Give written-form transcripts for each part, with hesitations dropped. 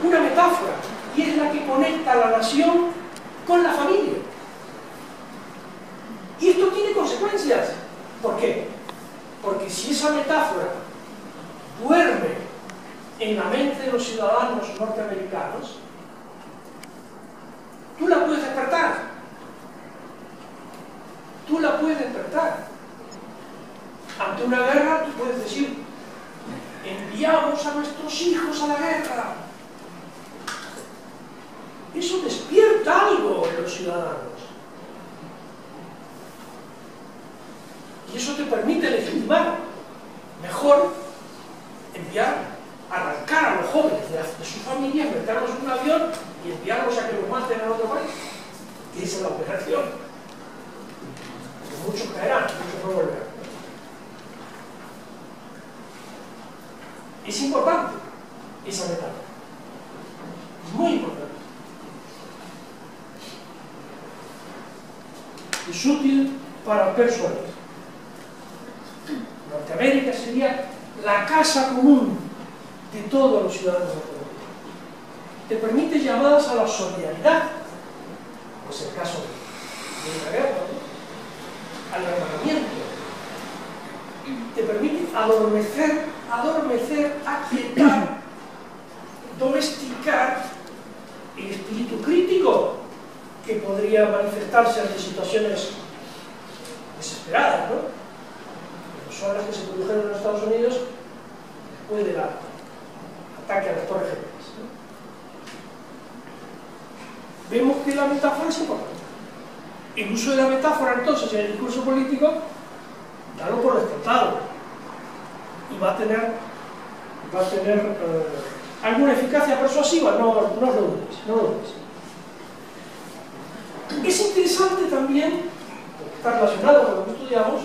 una metáfora, y es la que conecta a la nación con la familia. Y esto tiene consecuencias. ¿Por qué? Porque si esa metáfora duerme en la mente de los ciudadanos norteamericanos, tú la puedes despertar. Tú la puedes despertar. Ante una guerra, tú puedes decir: enviamos a nuestros hijos a la guerra. Eso despierta algo en los ciudadanos. Y eso te permite legitimar mejor enviar, arrancar a los jóvenes de sus familias, meterlos en un avión y enviarlos a que los maten en otro país. Y esa es la operación. Muchos caerán, muchos no volverán. Es importante esa metáfora. Es muy importante. Es útil para persuadir. Norteamérica sería la casa común de todos los ciudadanos norteamericanos. Te permite llamadas a la solidaridad, como es el caso de una guerra, ¿no? Al hermanamiento. Te permite adormecer, aquietar, domesticar el espíritu crítico que podría manifestarse ante situaciones desesperadas, ¿no? Son las que se produjeron en los Estados Unidos después del ataque a las Torres Gemelas, ¿no? Vemos que la metáfora es importante. El uso de la metáfora, entonces, en el discurso político, dalo por descontado. Y va a tener alguna eficacia persuasiva, no lo dudes. Es interesante también, porque está relacionado con lo que estudiamos,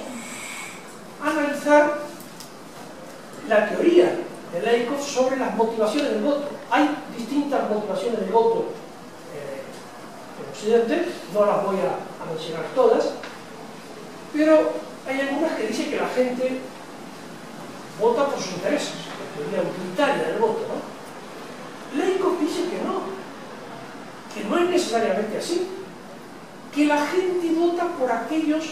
analizar la teoría de Lakoff sobre las motivaciones del voto. Hay distintas motivaciones del voto en Occidente, no las voy a mencionar todas, pero hay algunas que dicen que la gente vota por sus intereses, la teoría utilitaria del voto, ¿no? Lakoff dice que no es necesariamente así, que la gente vota por aquellos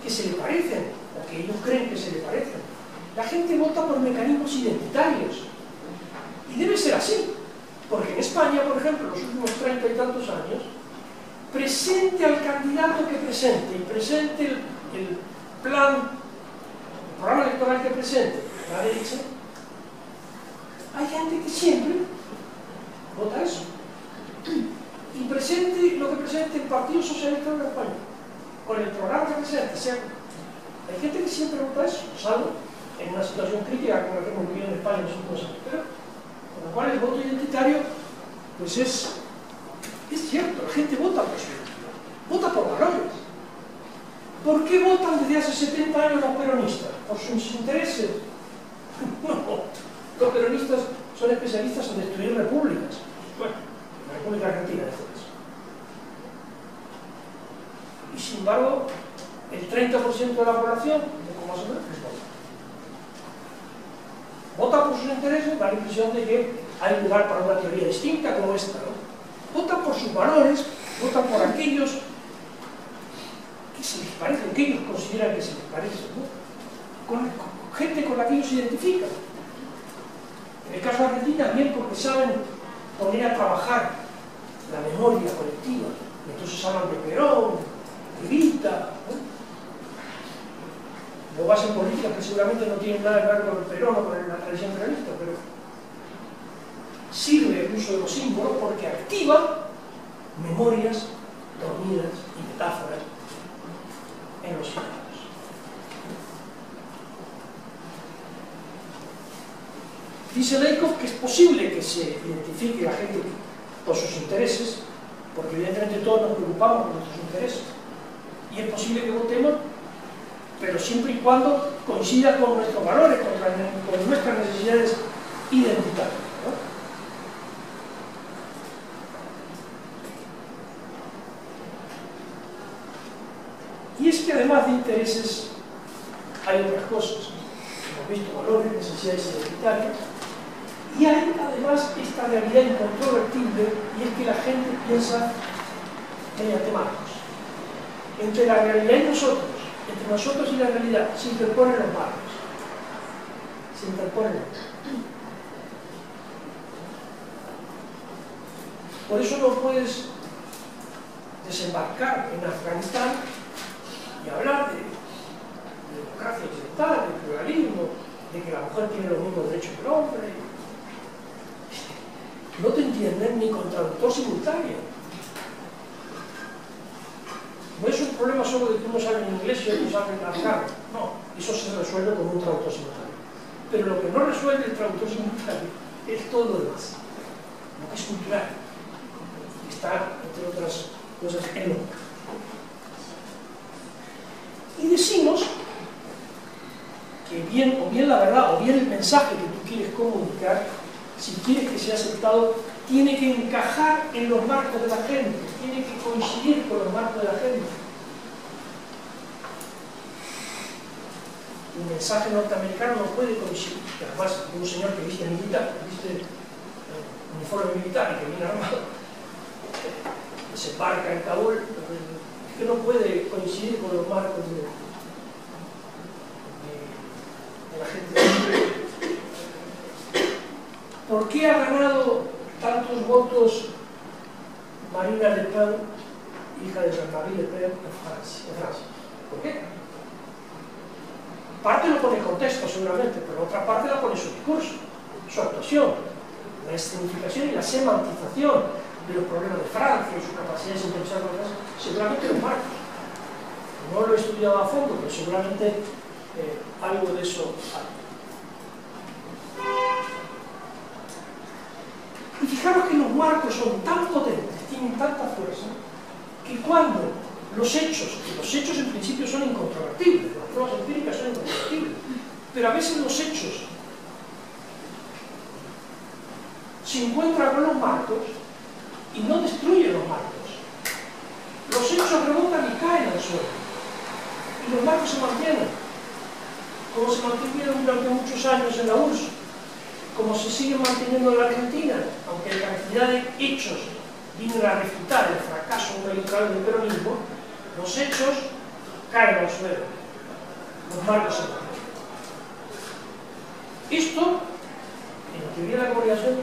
que se le parecen, o que ellos creen que se le parecen. La gente vota por mecanismos identitarios. Y debe ser así, porque en España, por ejemplo, en los últimos 30 y tantos años, presente al candidato que presente, y presente el programa electoral que presente la derecha, hay gente que siempre vota eso. Y presente lo que presente el Partido Socialista de España, con el programa que presente, hay gente que siempre vota eso, salvo en una situación crítica como la que hemos vivido en España en los últimos años. Pero, con lo cual el voto identitario, pues es cierto, la gente vota por su identidad, vota por valores. ¿Por qué votan desde hace 70 años los peronistas? ¿Por sus intereses? No, los peronistas son especialistas en destruir repúblicas. Bueno, la República Argentina de eso. Y sin embargo, el 30% de la población, más o menos, vota por sus intereses, da la impresión de que hay lugar para una teoría distinta como esta, ¿no? Vota por sus valores, vota por aquellos que se les parecen, que ellos consideran que se les parecen, ¿no? Con gente con la que ellos se identifican. En el caso de Argentina, bien porque saben poner a trabajar la memoria colectiva. Entonces hablan de Perón, de Evita, ¿no? Luego hacen políticas que seguramente no tienen nada que ver con el Perón o con la tradición peronista, pero sirve el uso de los símbolos porque activa memorias dormidas y metáforas en los ciudadanos. Dice Lakoff que es posible que se identifique la gente por sus intereses, porque evidentemente todos nos preocupamos por nuestros intereses, y es posible que votemos, pero siempre y cuando coincida con nuestros valores, con nuestras necesidades identitarias, ¿no? Y es que además de intereses hay otras cosas. Hemos visto valores, necesidades identitarias, y Y hay además esta realidad incontrovertible, y es que la gente piensa mediante marcos. Entre la realidad y nosotros, entre nosotros y la realidad, se interponen los marcos. Se interponen. Por eso no puedes desembarcar en Afganistán y hablar de democracia occidental, de pluralismo, de que la mujer tiene los mismos derechos que el hombre. No te entienden ni con traductor simultáneo. No es un problema solo de que unos hablen inglés y otros hablen afgano. No, eso se resuelve con un traductor simultáneo. Pero lo que no resuelve el traductor simultáneo es todo lo demás, lo que es cultural. Está, entre otras cosas, en lo. Y decimos que bien, o bien la verdad, o bien el mensaje que tú quieres comunicar, si quieres que sea aceptado, tiene que encajar en los marcos de la gente, tiene que coincidir con los marcos de la gente. Un mensaje norteamericano no puede coincidir, además de un señor que viste militar, viste uniforme militar y que viene armado, se embarca en Kabul, es que no puede coincidir con los marcos de la gente. ¿Por qué ha ganado tantos votos Marine Le Pen, hija de Jean-Marie Le Pen, en Francia? ¿Por qué? Parte lo pone en contexto seguramente, pero otra parte la pone su discurso, su actuación, la escenificación y la semantización de los problemas de Francia y su capacidad de sintetizar cosas, seguramente los marcos. No lo he estudiado a fondo, pero seguramente algo de eso hay. Y fijaros que los marcos son tan potentes, tienen tanta fuerza, que cuando los hechos en principio son incontrovertibles, las pruebas empíricas son incontrovertibles, pero a veces los hechos se encuentran con los marcos y no destruyen los marcos. Los hechos rebotan y caen al suelo, y los marcos se mantienen, como se mantuvieron durante muchos años en la URSS, como se sigue manteniendo en la Argentina, aunque la cantidad de hechos vienen a refutar el fracaso electoral del peronismo, los hechos caen al suelo, los marcos se mantienen. Esto, en la teoría de la comunicación,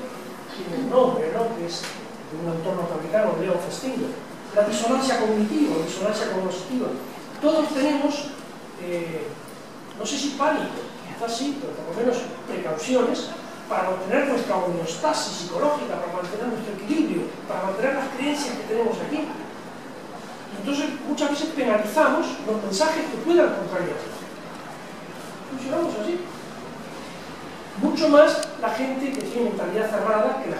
tiene un nombre, ¿no?, que es de un autor norteamericano, Leon Festinger, la disonancia cognitiva, la disonancia cognitiva. Todos tenemos, no sé si pánico, quizás sí, pero por lo menos precauciones, para mantener nuestra homeostasis psicológica, para mantener nuestro equilibrio, para mantener las creencias que tenemos aquí. Entonces, muchas veces penalizamos los mensajes que puedan contrariarnos. Funcionamos así. Mucho más la gente que tiene mentalidad cerrada, que